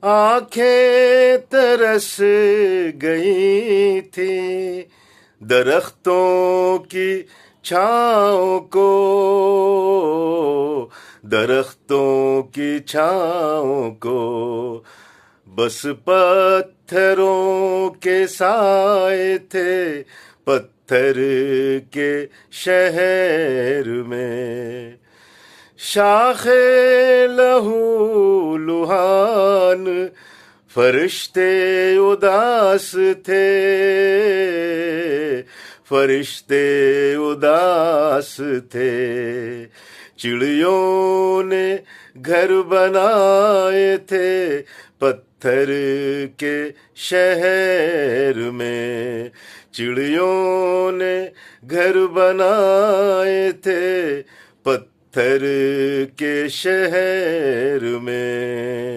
आंखें तरस गई थी दरख्तों की छाँव को, दरख्तों की छाँव को। बस पत्थरों के साए थे पत्थर के शहर में। शाखे लहू लुहान फरिश्ते उदास थे, फरिश्ते उदास थे। चिड़ियों ने घर बनाए थे पत्थर के शहर में, चिड़ियों ने घर बनाए थे पत्थर के शहर में।